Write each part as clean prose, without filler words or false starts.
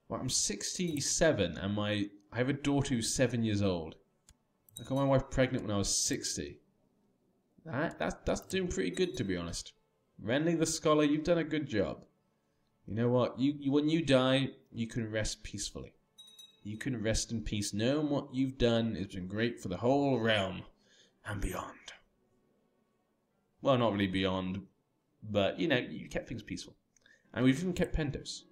Well, I'm 67 and I have a daughter who's 7 years old. I got my wife pregnant when I was 60. That's doing pretty good, to be honest. Ranting the Scholar, you've done a good job. You know what? You when you die, you can rest peacefully. You can rest in peace, knowing what you've done has been great for the whole realm and beyond. Well, not really beyond, but you know, you kept things peaceful. And we've even kept Pentos.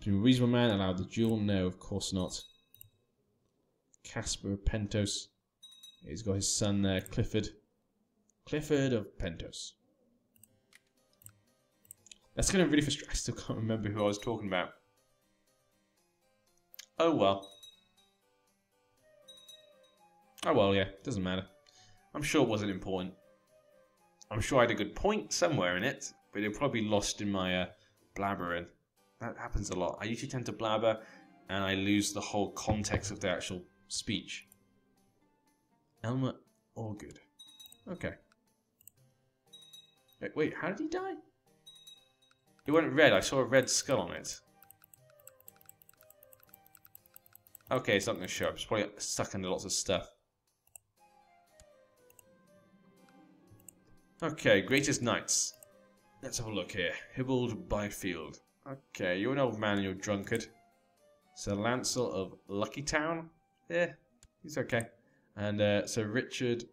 Being a reasonable man allowed the duel? No, of course not. Casper of Pentos. He's got his son there, Clifford. Clifford of Pentos. That's going to really frustrate. I still can't remember who I was talking about. Oh well. Oh well, yeah. Doesn't matter. I'm sure it wasn't important. I'm sure I had a good point somewhere in it, but it probably lost in my blabbering. That happens a lot. I usually tend to blabber, and I lose the whole context of the actual speech. Elmer, all good. Okay. Wait, how did he die? It wasn't red. I saw a red skull on it. Okay, it's not going to show up. It's probably stuck under lots of stuff. Okay, greatest knights. Let's have a look here. Hybald Byfield. Okay, you're an old man and you're a drunkard. Sir Lancel of Lucky Town. Yeah, he's okay. And Sir Richard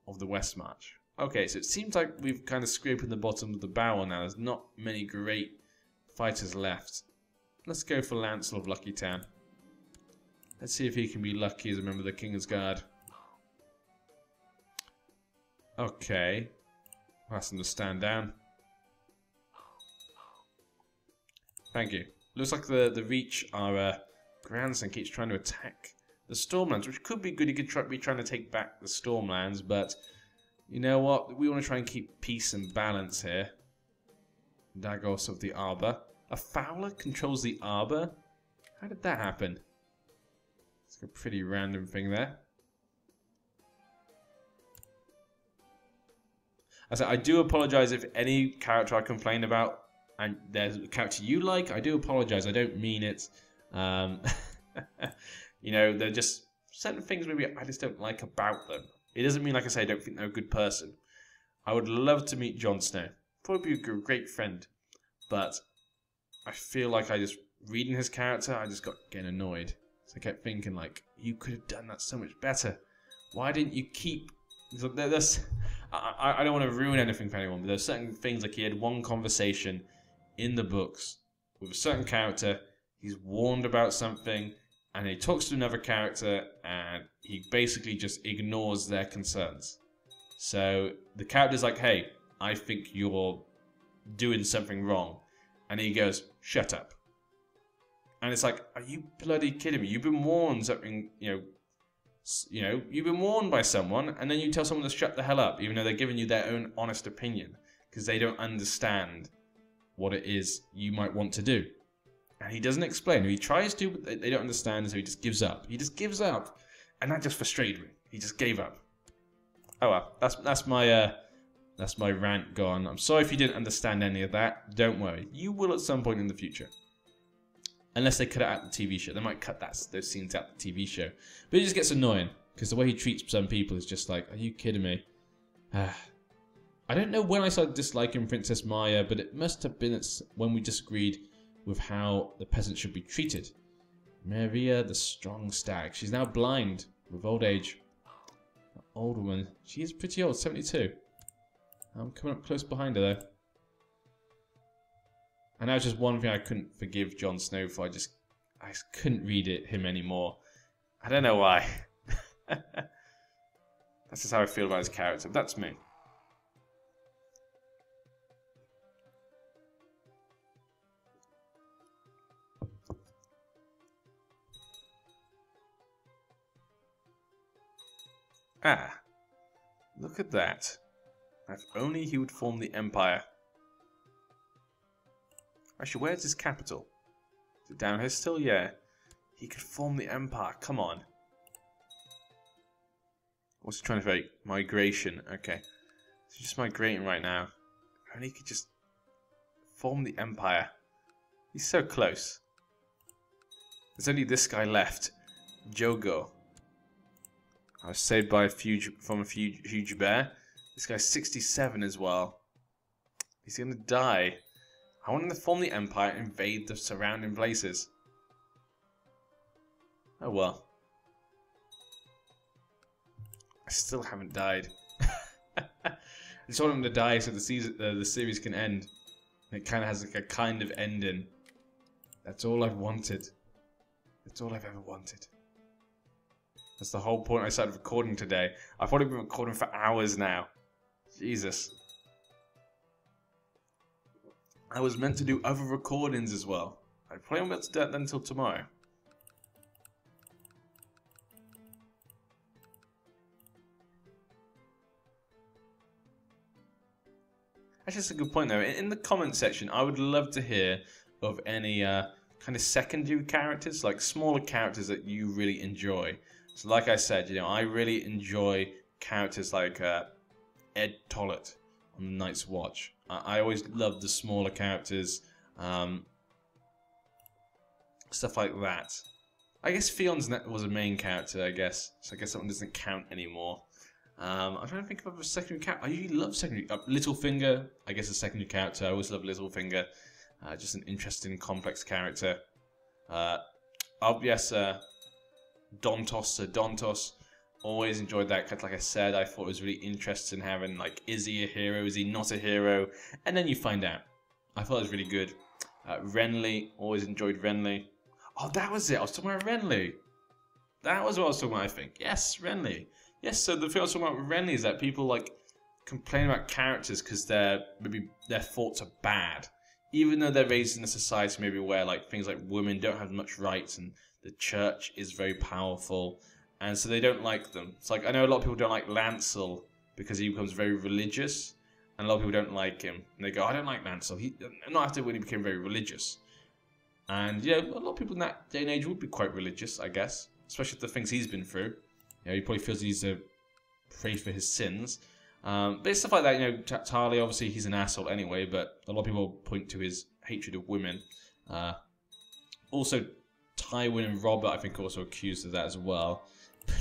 of the West March. Okay, so it seems like we've kind of scraped in the bottom of the barrel now. There's not many great fighters left. Let's go for Lancel of Lucky Town. Let's see if he can be lucky as a member of the Kingsguard. Okay. I'll ask him to stand down. Thank you. Looks like the Reach, our grandson, keeps trying to attack the Stormlands, which could be good. He could be trying to take back the Stormlands, but you know what? We want to try and keep peace and balance here. Dagos of the Arbor. A Fowler controls the Arbor? How did that happen? It's a pretty random thing there. I do apologise if any character I complain about and there's a character you like, I do apologise. I don't mean it. You know, they're just certain things maybe I just don't like about them. It doesn't mean, like I say, I don't think they're a good person. I would love to meet Jon Snow. Probably be a great friend. But I feel like reading his character, I just got getting annoyed. So I kept thinking, like, you could have done that so much better. Why didn't you keep... I don't want to ruin anything for anyone, but there's certain things, like he had one conversation in the books with a certain character, he's warned about something, and he talks to another character, and he basically just ignores their concerns. So the character's like, hey, I think you're doing something wrong. And he goes, shut up. And it's like, are you bloody kidding me? You've been warned something, you've been warned by someone, and then you tell someone to shut the hell up, even though they're giving you their own honest opinion, because they don't understand what it is you might want to do. And he doesn't explain. He tries to, but they don't understand, so he just gives up. He just gives up, and that just frustrated me. He just gave up. Oh well, that's my rant gone. I'm sorry if you didn't understand any of that. Don't worry, you will at some point in the future. Unless they cut it out the TV show. They might cut those scenes out the TV show. But it just gets annoying, because the way he treats some people is just like, are you kidding me? I don't know when I started disliking Princess Maya, but it must have been when we disagreed with how the peasants should be treated. Maria, the strong stag. She's now blind with old age. An old woman. She is pretty old, 72. I'm coming up close behind her, though. And that was just one thing I couldn't forgive Jon Snow for. I just couldn't read him anymore. I don't know why. That's just how I feel about his character. That's me. Ah, look at that. If only he would form the Empire. Actually, where's his capital? Is it down here still? Yeah. He could form the Empire. Come on. What's he trying to say? Migration. Okay. He's just migrating right now. If only he could just form the Empire. He's so close. There's only this guy left, Jogo. I was saved by from a huge bear. This guy's 67 as well. He's gonna die. I want him to form the Empire and invade the surrounding places. Oh well. I still haven't died. I just want him to die so the series can end. It kind of has like a kind of ending. That's all I've wanted. That's all I've ever wanted. That's the whole point I started recording today. I've probably been recording for hours now. Jesus. I was meant to do other recordings as well. I probably won't be able to do that until tomorrow. Actually, that's a good point though. In the comment section, I would love to hear of any kind of secondary characters, like smaller characters that you really enjoy. So like I said, you know, I really enjoy characters like Ed Tollett on the Night's Watch. I always loved the smaller characters, stuff like that. I guess Fion's was a main character, I guess, so I guess that one doesn't count anymore. I'm trying to think of a secondary character. I usually love secondary. Littlefinger, I guess, a secondary character. I always love Littlefinger. Just an interesting, complex character. Yes, Dontos. Always enjoyed that character. Like I said, I thought it was really interesting having, like, is he a hero? Is he not a hero? And then you find out. I thought it was really good. Renly, always enjoyed Renly. Oh, that was it. I was talking about Renly. That was what I was talking about, I think. Yes, Renly. Yes, so the thing I was talking about with Renly is that people, like, complain about characters because maybe their thoughts are bad. Even though they're raised in a society maybe where, like, things like women don't have much rights and the church is very powerful, and so they don't like them. It's like, I know a lot of people don't like Lancel because he becomes very religious, and a lot of people don't like him. And they go, I don't like Lancel. Not after when he became very religious. And, yeah, a lot of people in that day and age would be quite religious, I guess, especially the things he's been through. You know, he probably feels he needs to pray for his sins. But it's stuff like that, you know, Tarly, obviously, he's an asshole anyway, but a lot of people point to his hatred of women. Also, Tywin and Robert, I think, are also accused of that as well.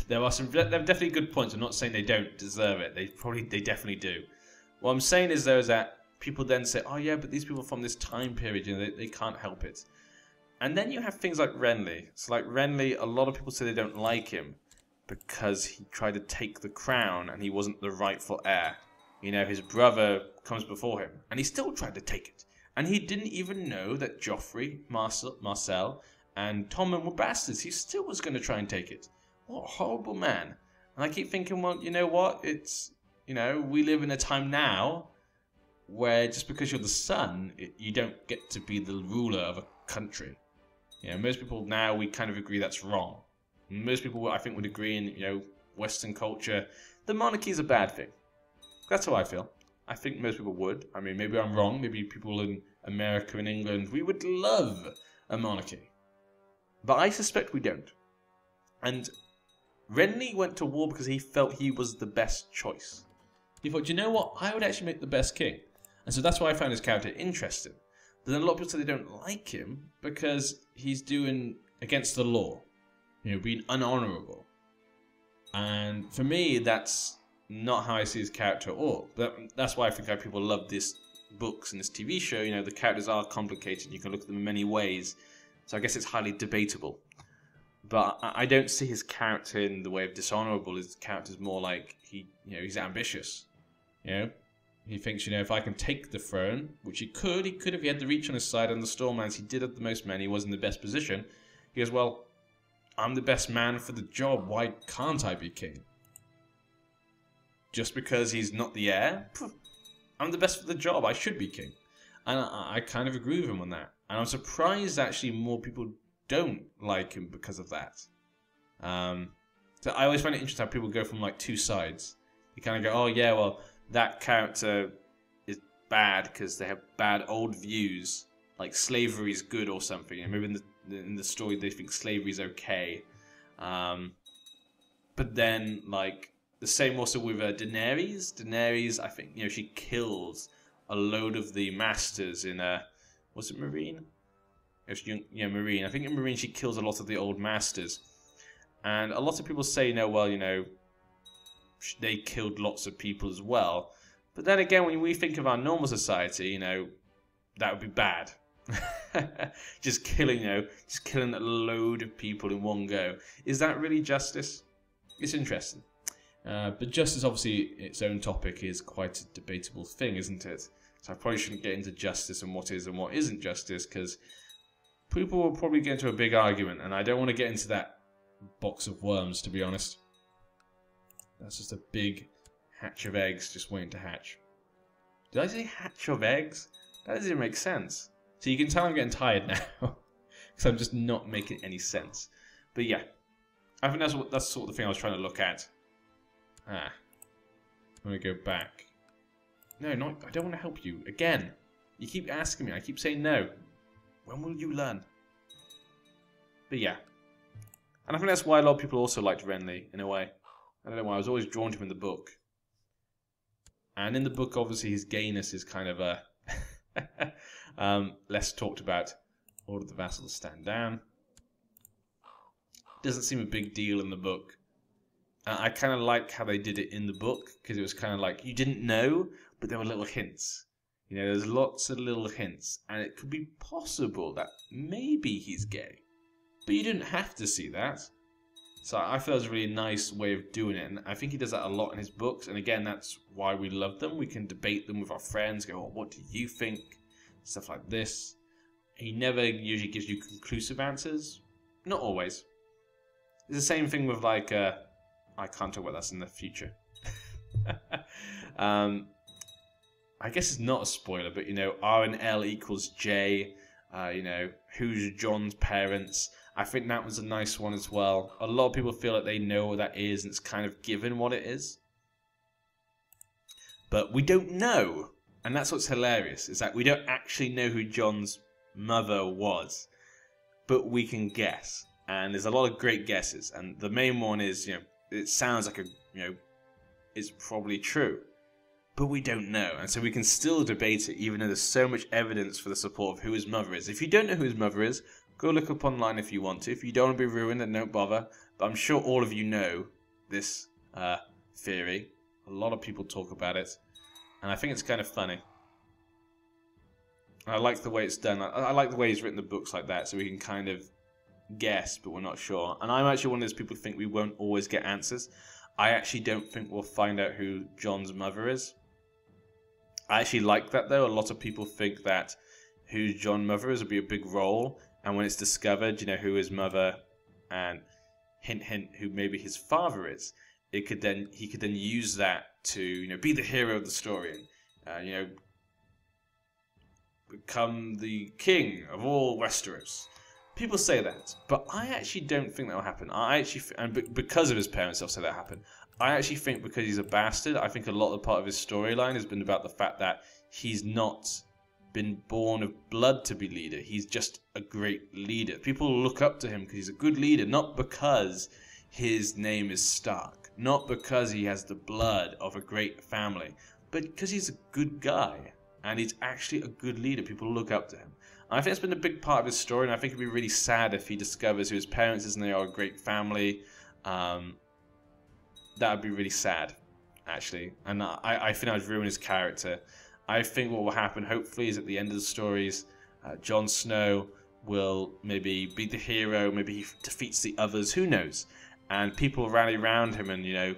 There are definitely good points. I'm not saying they don't deserve it. They definitely do. What I'm saying is, though, is that people then say, oh, yeah, but these people from this time period, you know, they can't help it. And then you have things like Renly. So, like, Renly, a lot of people say they don't like him because he tried to take the crown and he wasn't the rightful heir. You know, his brother comes before him and he still tried to take it. And he didn't even know that Joffrey, Marcel, and Tommen were bastards. He still was going to try and take it. What a horrible man. And I keep thinking, well, you know what? It's, you know, we live in a time now where just because you're the son, you don't get to be the ruler of a country. You know, most people now, we kind of agree that's wrong. Most people, I think, would agree in, you know, Western culture, the monarchy is a bad thing. That's how I feel. I think most people would. I mean, maybe I'm wrong. Maybe people in America and England, we would love a monarchy. But I suspect we don't. And Renly went to war because he felt he was the best choice. He thought, you know what? I would actually make the best king. And so that's why I found his character interesting. But then a lot of people say they don't like him because he's doing against the law. You know, being unhonourable. And for me, that's not how I see his character at all. But that's why I think people love this books and this TV show. You know, the characters are complicated. You can look at them in many ways. So I guess it's highly debatable. But I don't see his character in the way of dishonourable. His character's more like he's ambitious. You know, he thinks, you know, if I can take the throne, which he could if he had the reach on his side and the Stormlands, he did have the most men. He was in the best position. He goes, well, I'm the best man for the job. Why can't I be king? Just because he's not the heir? I'm the best for the job. I should be king. And I kind of agree with him on that. And I'm surprised actually more people don't like him because of that. So I always find it interesting how people go from like two sides. You kind of go, oh yeah, well, that character is bad because they have bad old views. Like slavery is good or something. And maybe in the story they think slavery is okay. But then like the same also with Daenerys. Daenerys, I think, you know, she kills a load of the masters in was it Marine? It's Marine. I think in Marine she kills a lot of the old masters, and a lot of people say, well, they killed lots of people as well. But then again, when we think of our normal society, that would be bad. just killing a load of people in one go. Is that really justice? It's interesting. But justice, obviously, its own topic is quite a debatable thing, isn't it? So I probably shouldn't get into justice and what is and what isn't justice, because people will probably get into a big argument, and I don't want to get into that box of worms, to be honest. That's just a big hatch of eggs just waiting to hatch. Did I say hatch of eggs? That doesn't even make sense. So you can tell I'm getting tired now, because I'm just not making any sense. But yeah, I think that's sort of the thing I was trying to look at. I'm going to go back. No, I don't want to help you. Again, you keep asking me. I keep saying no. When will you learn? But yeah. And I think that's why a lot of people also liked Renly, in a way. I don't know why. I was always drawn to him in the book. And in the book, obviously, his gayness is kind of less talked about. Order the vassals stand down. Doesn't seem a big deal in the book. I kind of like how they did it in the book, because it was kind of like, you didn't know, but there were little hints. There's lots of little hints, and it could be possible that maybe he's gay. But you didn't have to see that. So I feel it was a really nice way of doing it, and I think he does that a lot in his books, and again, that's why we love them. We can debate them with our friends, go, what do you think? Stuff like this. He never usually gives you conclusive answers. Not always. It's the same thing with, I can't talk about that in the future. I guess it's not a spoiler, but, R and L equals J. Who's Jon's parents? I think that was a nice one as well. A lot of people feel like they know what that is, and it's kind of given what it is. But we don't know. And that's what's hilarious, is that we don't actually know who Jon's mother was. But we can guess. And there's a lot of great guesses. And the main one is, it sounds like it's probably true. But we don't know. And so we can still debate it, even though there's so much evidence for the support of who his mother is. If you don't know who his mother is, go look up online if you want to. If you don't want to be ruined, then don't bother. But I'm sure all of you know this theory. A lot of people talk about it. And I think it's kind of funny. I like the way it's done. I like the way he's written the books like that, so we can kind of guess, but we're not sure. And I'm actually one of those people who think we won't always get answers. I actually don't think we'll find out who Jon's mother is. I actually like that, though. A lot of people think that who Jon's mother is will be a big role, and when it's discovered, who his mother, and hint, hint, who maybe his father is, he could then use that to be the hero of the story, and become the king of all Westeros. People say that, but I actually don't think that will happen. Because of his parents, they'll say that happen. I actually think because he's a bastard, I think a lot of part of his storyline has been about the fact that he's not been born of blood to be leader. He's just a great leader. People look up to him because he's a good leader, not because his name is Stark, not because he has the blood of a great family, but because he's a good guy, and he's actually a good leader. People look up to him. And I think it's been a big part of his story, and I think it'd be really sad if he discovers who his parents is and they are a great family. That would be really sad, actually. And I think that would ruin his character. I think what will happen, hopefully, is at the end of the stories, Jon Snow will maybe be the hero, maybe he defeats the others, who knows? And people rally around him and,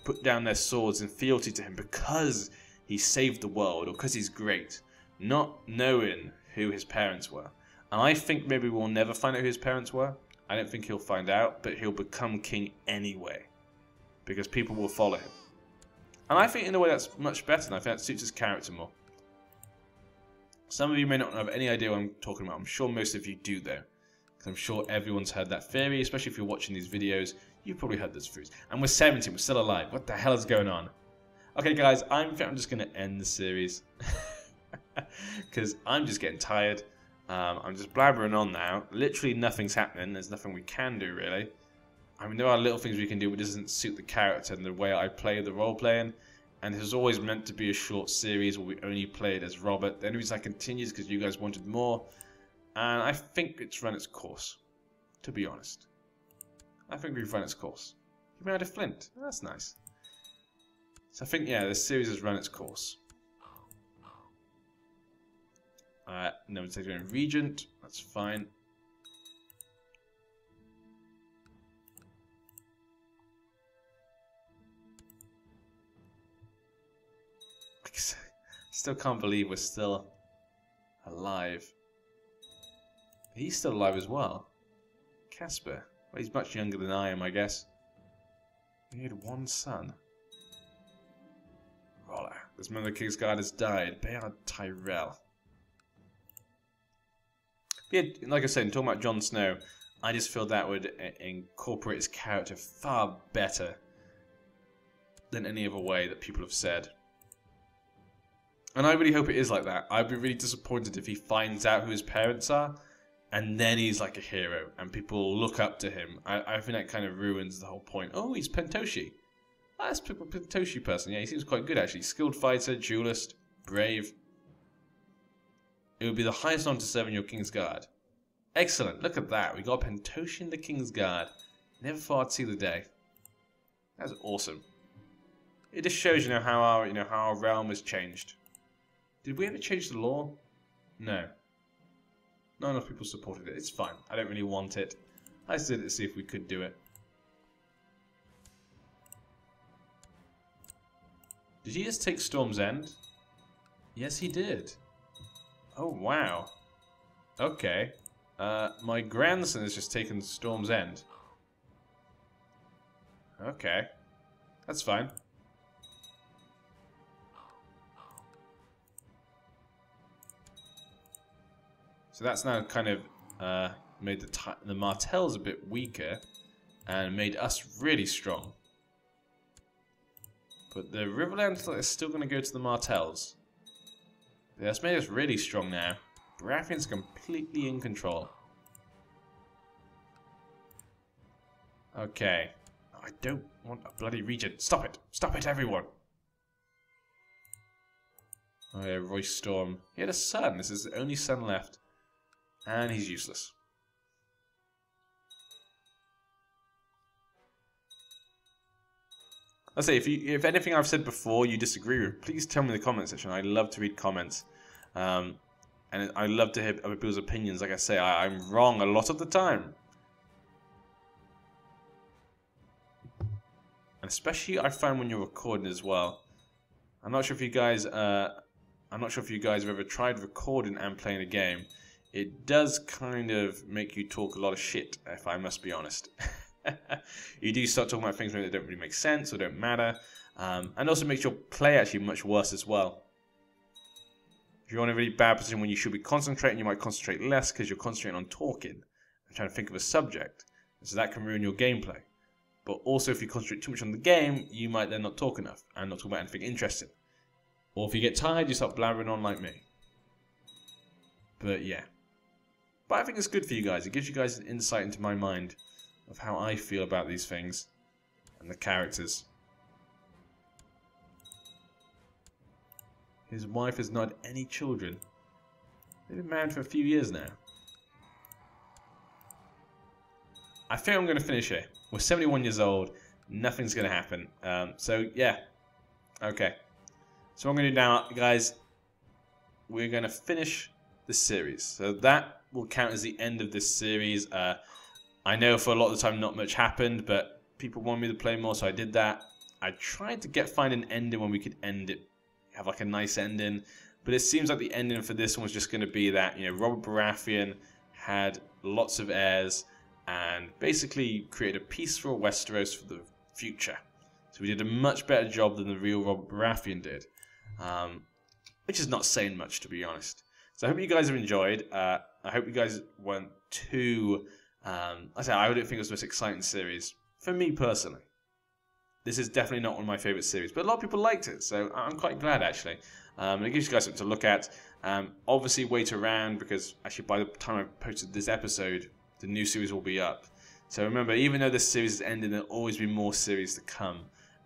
put down their swords in fealty to him because he saved the world or because he's great, not knowing who his parents were. And I think maybe we'll never find out who his parents were. I don't think he'll find out, but he'll become king anyway because people will follow him. And I think in a way that's much better, and I think that suits his character more. Some of you may not have any idea what I'm talking about. I'm sure most of you do, though. Because I'm sure everyone's heard that theory, especially if you're watching these videos. You've probably heard those theories. And we're 17, we're still alive. What the hell is going on? Okay, guys, I'm just going to end the series. Because I'm just getting tired. I'm just blabbering on now. Literally nothing's happening. There's nothing we can do, really. I mean, there are little things we can do, but it doesn't suit the character and the way I play the role-playing. And this was always meant to be a short series where we only played as Robert. The only reason I continued is because you guys wanted more. And I think it's run its course, to be honest. I think we've run its course. You made a flint. That's nice. So I think, yeah, this series has run its course. No one's taking a regent. That's fine. Still can't believe we're still alive. He's still alive as well. Casper. Well, he's much younger than I am, I guess. He had one son. Roller. This member of the Kingsguard has died. Bayard Tyrell. Yeah, like I said, talking about Jon Snow, I just feel that would incorporate his character far better than any other way that people have said. And I really hope it is like that. I'd be really disappointed if he finds out who his parents are, and then he's like a hero, and people look up to him. I think that kind of ruins the whole point. Oh, he's Pentoshi. Oh, that's a Pentoshi person. Yeah, he seems quite good, actually. Skilled fighter, duelist, brave. It would be the highest honor to serve in your Kingsguard. Excellent. Look at that. We got Pentoshi in the Kingsguard. Never thought I'd see the day. That's awesome. It just shows, how our realm has changed. Did we ever change the law? No. Not enough people supported it. It's fine. I don't really want it. I just did it to see if we could do it. Did he just take Storm's End? Yes, he did. Oh, wow. Okay. My grandson has just taken Storm's End. Okay. That's fine. So that's now kind of made the Martells a bit weaker and made us really strong. But the Riverlands is still going to go to the Martells. That's made us really strong now. Baratheon's completely in control. Okay. I don't want a bloody regent. Stop it! Stop it, everyone! Oh yeah, Royce Storm. He had a son. This is the only son left. And he's useless. I'll say, if anything I've said before you disagree with, please tell me in the comment section. I love to read comments. And I love to hear other people's opinions. Like I say, I'm wrong a lot of the time. And especially I find when you're recording as well. I'm not sure if you guys have ever tried recording and playing a game. It does kind of make you talk a lot of shit, if I must be honest. You do start talking about things that don't really make sense or don't matter. And also makes your play actually much worse as well. If you're in a really bad position when you should be concentrating, you might concentrate less because you're concentrating on talking and trying to think of a subject. And so that can ruin your gameplay. But also if you concentrate too much on the game, you might then not talk enough and not talk about anything interesting. Or if you get tired, you start blabbering on like me. But yeah. But I think it's good for you guys. It gives you guys an insight into my mind of how I feel about these things and the characters. His wife has not had any children. They've been married for a few years now. I think I'm going to finish here. We're 71 years old. Nothing's going to happen. So, yeah. Okay. So what I'm going to do now, guys, we're going to finish the series. So that will count as the end of this series. I know for a lot of the time not much happened, but people wanted me to play more, so I did that. I tried to find an ending when we could end it, have like a nice ending, but it seems like the ending for this one was just going to be that, Robert Baratheon had lots of heirs and basically created a peaceful Westeros for the future. So we did a much better job than the real Robert Baratheon did, which is not saying much, to be honest. So I hope you guys have enjoyed. I hope you guys weren't too... I don't think it was the most exciting series. For me personally. This is definitely not one of my favourite series. But a lot of people liked it. So I'm quite glad, actually. And it gives you guys something to look at. Obviously, wait around. Because actually, by the time I posted this episode, the new series will be up. So remember, even though this series is ending, there'll always be more series to come.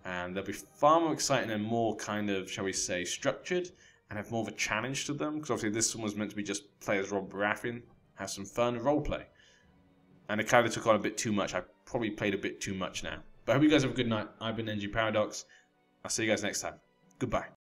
And they'll be far more exciting and more kind of, shall we say, structured. And have more of a challenge to them. Because obviously this one was meant to be just play as Robert Baratheon. have some fun and roleplay. And it kind of took on a bit too much. I probably played a bit too much now. But I hope you guys have a good night. I've been NG Paradox. I'll see you guys next time. Goodbye.